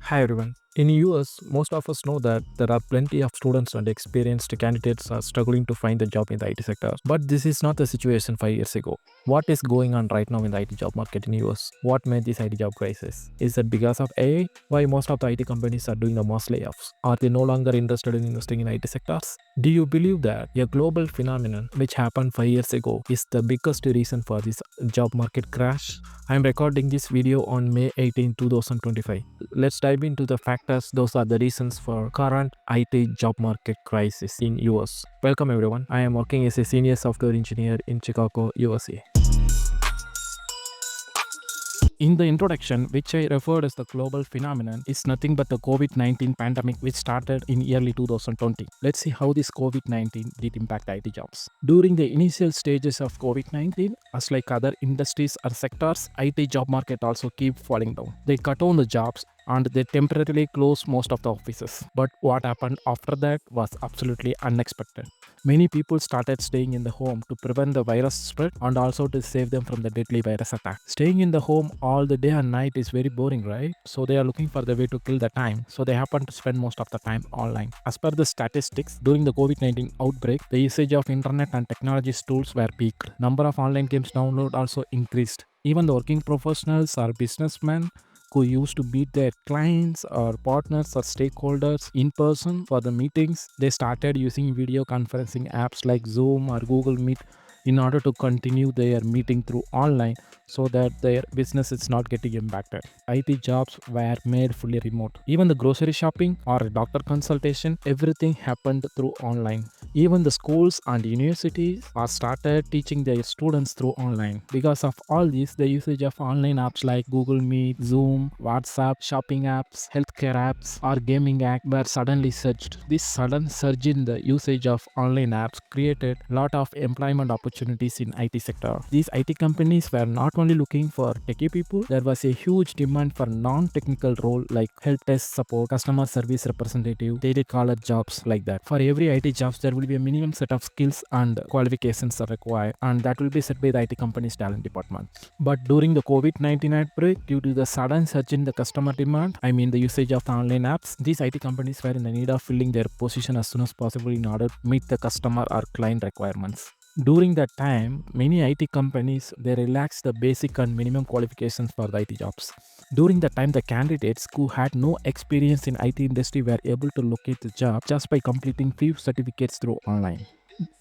Hi everyone. In US, most of us know that there are plenty of students and experienced candidates are struggling to find a job in the IT sector. But this is not the situation 5 years ago. What is going on right now in the IT job market in US? What made this IT job crisis? Is it because of AI? Why most of the IT companies are doing the mass layoffs? Are they no longer interested in investing in IT sectors? Do you believe that a global phenomenon which happened 5 years ago is the biggest reason for this job market crash? I am recording this video on May 18, 2025. Let's dive into the factors. Those are the reasons for current IT job market crisis in US. Welcome everyone. I am working as a senior software engineer in Chicago, USA. In the introduction, which I referred as the global phenomenon, is nothing but the COVID-19 pandemic which started in early 2020. Let's see how this COVID-19 did impact IT jobs. During the initial stages of COVID-19, as like other industries or sectors, IT job market also keep falling down. They cut down the jobs and they temporarily closed most of the offices. But what happened after that was absolutely unexpected. Many people started staying in the home to prevent the virus spread and also to save them from the deadly virus attack. Staying in the home all the day and night is very boring, right? So they are looking for the way to kill the time. So they happen to spend most of the time online. As per the statistics, during the COVID-19 outbreak, the usage of internet and technology tools were peaked. Number of online games download also increased. Even the working professionals or businessmen who used to meet their clients or partners or stakeholders in person for the meetings, they started using video conferencing apps like Zoom or Google Meet in order to continue their meeting through online so that their business is not getting impacted. IT jobs were made fully remote. Even the grocery shopping or doctor consultation, everything happened through online. Even the schools and universities are started teaching their students through online. Because of all this, the usage of online apps like Google Meet, Zoom, WhatsApp, shopping apps, healthcare apps, or gaming apps were suddenly surged. This sudden surge in the usage of online apps created a lot of employment opportunities in IT sector. These IT companies were not only looking for techie people, there was a huge demand for non-technical role like help desk support, customer service representative, daily collar jobs like that. For every IT jobs, there will be a minimum set of skills and qualifications are required, and that will be set by the IT company's talent department. But during the COVID-19 outbreak, due to the sudden surge in the customer demand, the usage of the online apps, these IT companies were in the need of filling their position as soon as possible in order to meet the customer or client requirements. During that time, many IT companies they relaxed the basic and minimum qualifications for the IT jobs. During that time, the candidates who had no experience in IT industry were able to locate the job just by completing few certificates through online.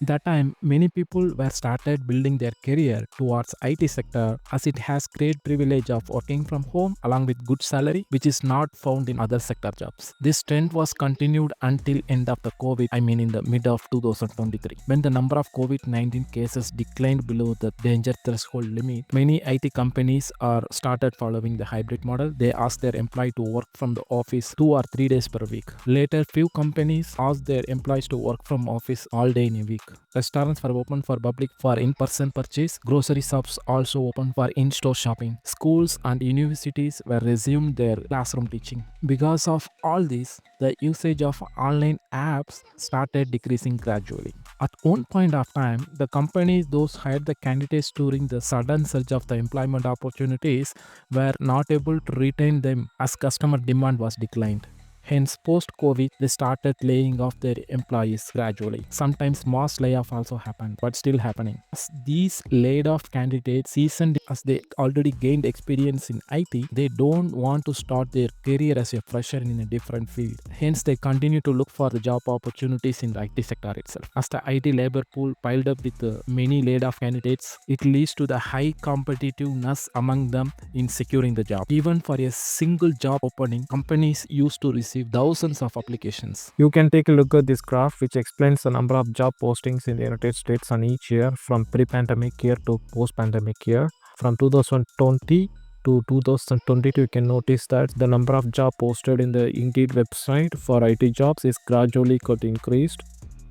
That time many people were started building their career towards IT sector as it has great privilege of working from home along with good salary which is not found in other sector jobs. This trend was continued until end of the COVID, in the mid of 2023. When the number of COVID-19 cases declined below the danger threshold limit, many IT companies are started following the hybrid model. They ask their employee to work from the office 2 or 3 days per week. Later few companies ask their employees to work from office all day in a week. Restaurants were open for public for in-person purchase. Grocery shops also open for in-store shopping. Schools and universities were resumed their classroom teaching. Because of all this, the usage of online apps started decreasing gradually. At one point of time, the companies those hired the candidates during the sudden surge of the employment opportunities were not able to retain them as customer demand was declined. Hence, post-COVID, they started laying off their employees gradually. Sometimes mass layoff also happened, but still happening. As these laid off candidates, seasoned as they already gained experience in IT, they don't want to start their career as a fresher in a different field. Hence, they continue to look for the job opportunities in the IT sector itself. As the IT labor pool piled up with many laid off candidates, it leads to the high competitiveness among them in securing the job. Even for a single job opening, companies used to receive thousands of applications. You can take a look at this graph which explains the number of job postings in the United States on each year from pre-pandemic year to post-pandemic year. From 2020 to 2022, you can notice that the number of job posted in the Indeed website for IT jobs is gradually got increased,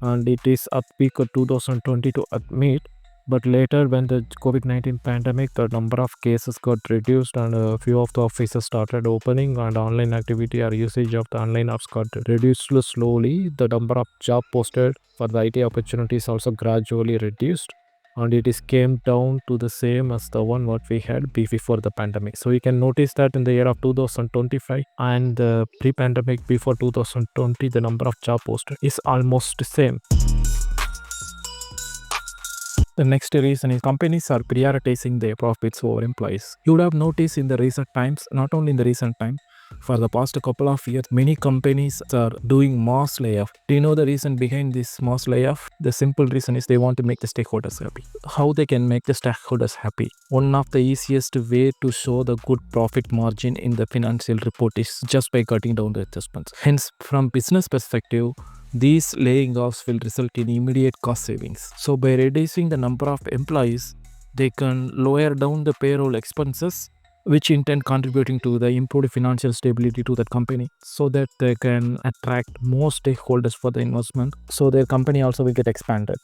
and it is at peak of 2022 at mid. But later, when the COVID-19 pandemic, the number of cases got reduced and a few of the offices started opening and online activity or usage of the online apps got reduced slowly. The number of job posted for the IT opportunities also gradually reduced. and it is came down to the same as the one what we had before the pandemic. So you can notice that in the year of 2025 and the pre-pandemic before 2020, the number of job posted is almost the same. The next reason is companies are prioritizing their profits over employees. You would have noticed in the recent times, not only in the recent time, for the past couple of years, many companies are doing mass layoff. Do you know the reason behind this mass layoff? The simple reason is they want to make the stakeholders happy. How they can make the stakeholders happy? One of the easiest way to show the good profit margin in the financial report is just by cutting down the adjustments. Hence, from business perspective, these laying offs will result in immediate cost savings. So by reducing the number of employees, they can lower down the payroll expenses, which in turn contributing to the improved financial stability to that company, so that they can attract more stakeholders for the investment, so their company also will get expanded.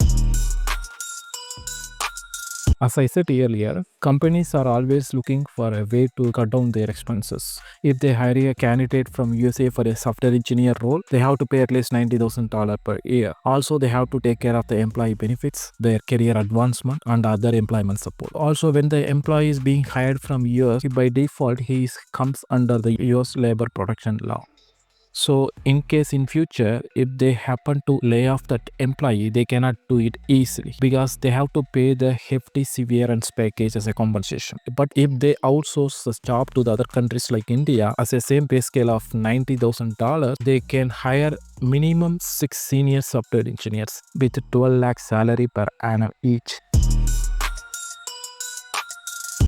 As I said earlier, companies are always looking for a way to cut down their expenses. If they hire a candidate from USA for a software engineer role, they have to pay at least $90,000 per year. Also, they have to take care of the employee benefits, their career advancement, and other employment support. Also, when the employee is being hired from US, by default, he comes under the US labor protection law. So in case in future, if they happen to lay off that employee, they cannot do it easily because they have to pay the hefty severance package as a compensation. But if they outsource the job to the other countries like India as a same pay scale of $90,000, they can hire minimum 6 senior software engineers with 12 lakh salary per annum each.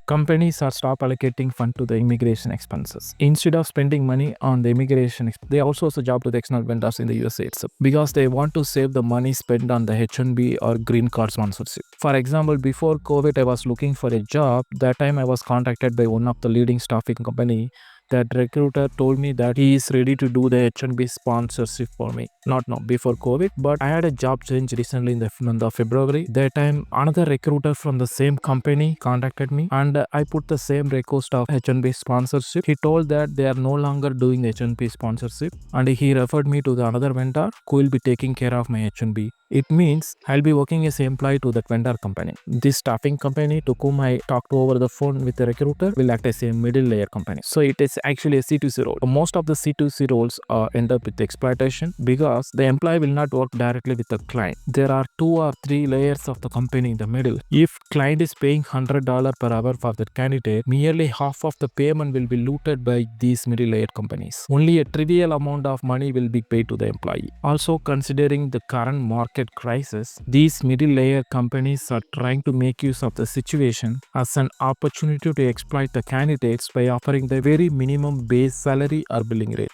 Companies are stop allocating fund to the immigration expenses. Instead of spending money on the immigration, they outsource the job to the external vendors in the USA itself because they want to save the money spent on the H1B or green card sponsorship. For example, before COVID, I was looking for a job. That time I was contacted by one of the leading staffing company. That recruiter told me that he is ready to do the H1B sponsorship for me. Not now, before COVID, but I had a job change recently in the month of February. That time, another recruiter from the same company contacted me and I put the same request of H1B sponsorship. He told that they are no longer doing the H1B sponsorship and he referred me to the another vendor who will be taking care of my H1B. It means I'll be working as an employee to that vendor company. This staffing company to whom I talked over the phone with the recruiter will act as a middle layer company. So it is actually a C2C role. Most of the C2C roles end up with exploitation because the employee will not work directly with the client. There are 2 or 3 layers of the company in the middle. If client is paying $100 per hour for that candidate, nearly half of the payment will be looted by these middle layer companies. Only a trivial amount of money will be paid to the employee. Also, considering the current market crisis, these middle layer companies are trying to make use of the situation as an opportunity to exploit the candidates by offering the very minimum base salary or billing rate.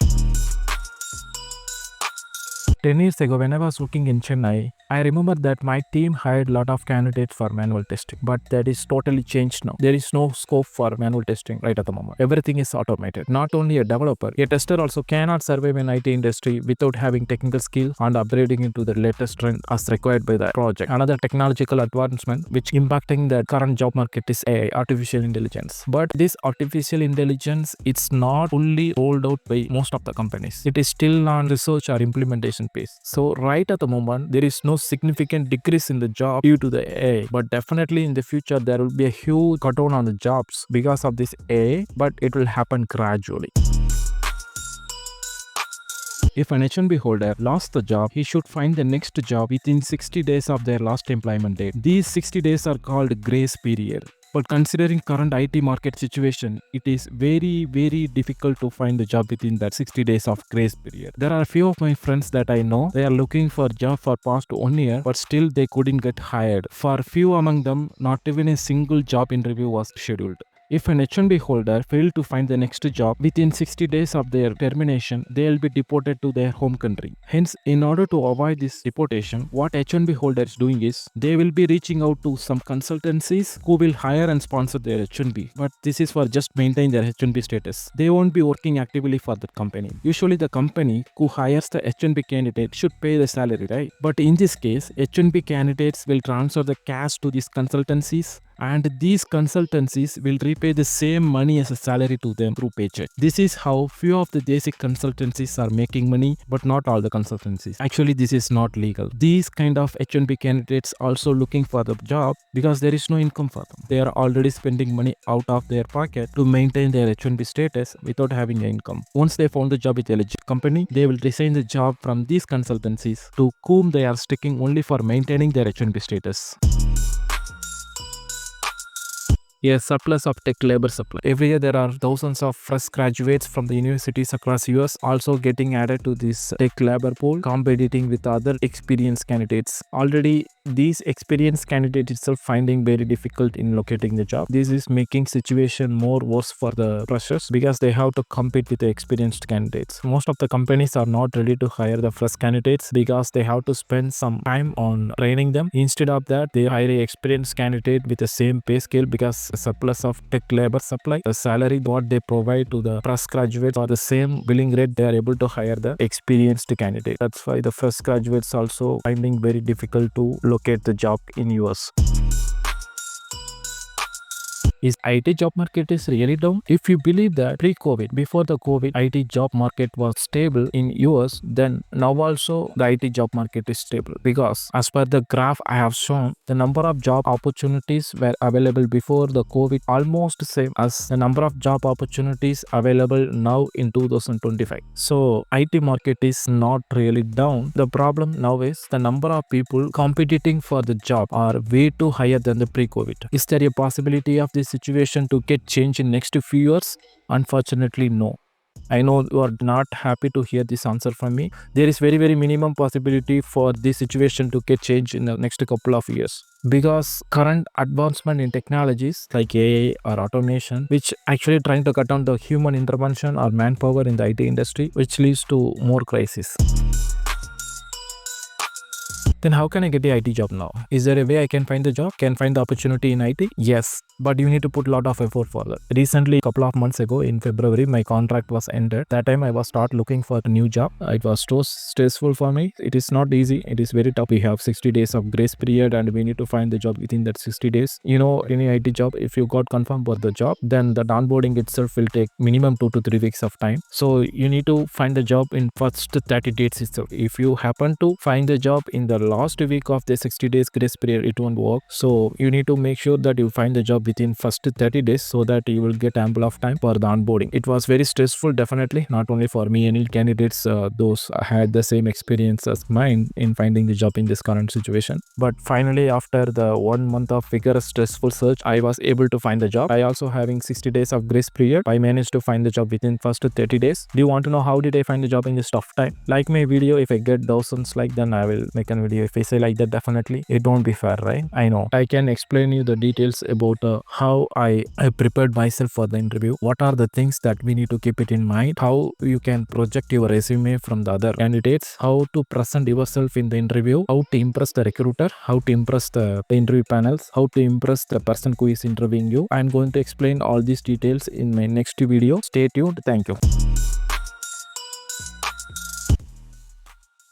10 years ago, when I was working in Chennai, I remember that my team hired a lot of candidates for manual testing, but that is totally changed now. There is no scope for manual testing right at the moment. Everything is automated. Not only a developer, a tester also cannot survive in IT industry without having technical skill and upgrading into the latest trend as required by the project. Another technological advancement which impacting the current job market is AI, artificial intelligence. But this artificial intelligence, it's not fully rolled out by most of the companies. It is still on research or implementation phase. So right at the moment, there is no significant decrease in the job due to the AI, but definitely in the future there will be a huge cut down on the jobs because of this AI, but it will happen gradually. If an H1B holder lost the job, he should find the next job within 60 days of their last employment date. These 60 days are called grace period. But considering current IT market situation, it is very, very difficult to find a job within that 60 days of grace period. There are a few of my friends that I know, they are looking for a job for past 1 year, but still they couldn't get hired. For a few among them, not even a single job interview was scheduled. If an H1B holder failed to find the next job within 60 days of their termination, they will be deported to their home country. Hence, in order to avoid this deportation, what H1B holder is doing is, they will be reaching out to some consultancies who will hire and sponsor their H1B. But this is for just maintain their H1B status. They won't be working actively for that company. Usually the company who hires the H1B candidate should pay the salary, right? But in this case, H1B candidates will transfer the cash to these consultancies and these consultancies will repay the same money as a salary to them through paycheck. This is how few of the basic consultancies are making money, but not all the consultancies. Actually, this is not legal. These kind of H1B candidates also looking for the job because there is no income for them. They are already spending money out of their pocket to maintain their H1B status without having an income. Once they found the job with a legit company, they will resign the job from these consultancies to whom they are sticking only for maintaining their H1B status. A surplus of tech labor supply. Every year there are thousands of fresh graduates from the universities across US also getting added to this tech labor pool, competing with other experienced candidates. Already these experienced candidates itself finding very difficult in locating the job. This is making situation more worse for the freshers because they have to compete with the experienced candidates. Most of the companies are not ready to hire the fresh candidates because they have to spend some time on training them. Instead of that, they hire an experienced candidate with the same pay scale because surplus of tech labor supply, the salary what they provide to the fresh graduates or the same billing rate, they are able to hire the experienced candidate. That's why the fresh graduates also finding very difficult to locate the job in US. Is IT job market is really down? If you believe that pre-COVID, before the COVID, IT job market was stable in US, then now also the IT job market is stable because as per the graph I have shown, the number of job opportunities were available before the COVID almost same as the number of job opportunities available now in 2025. So IT market is not really down. The problem now is the number of people competing for the job are way too higher than the pre-COVID. Is there a possibility of this situation to get changed in next few years? Unfortunately, no. I know you are not happy to hear this answer from me. There is very minimum possibility for this situation to get changed in the next couple of years because current advancement in technologies like AI or automation, which actually trying to cut down the human intervention or manpower in the IT industry, which leads to more crisis. Then how can I get the IT job now? Is there a way I can find the job? Can find the opportunity in IT? Yes, but you need to put a lot of effort for that. Recently, a couple of months ago in February, my contract was ended. That time I was start looking for a new job. It was so stressful for me. It is not easy. It is very tough. We have 60 days of grace period and we need to find the job within that 60 days. You know, any IT job, if you got confirmed for the job, then the onboarding itself will take minimum 2 to 3 weeks of time. So you need to find the job in first 30 days itself. If you happen to find the job in the last week of the 60 days grace period, it won't work. So you need to make sure that you find the job within first 30 days so that you will get ample of time for the onboarding. It was very stressful, definitely, not only for me, any candidates, those had the same experience as mine in finding the job in this current situation. But finally, after the 1 month of vigorous stressful search, I was able to find the job. I also having 60 days of grace period. I managed to find the job within first 30 days. Do you want to know how did I find the job in this tough time? Like my video, if I get thousands like, then I will make a video. If I say like that, definitely it won't be fair, right? I know. I can explain you the details about how I prepared myself for the interview. What are the things that we need to keep it in mind? How you can project your resume from the other candidates? How to present yourself in the interview? How to impress the recruiter? How to impress the interview panels? How to impress the person who is interviewing you? I'm going to explain all these details in my next video. Stay tuned. Thank you.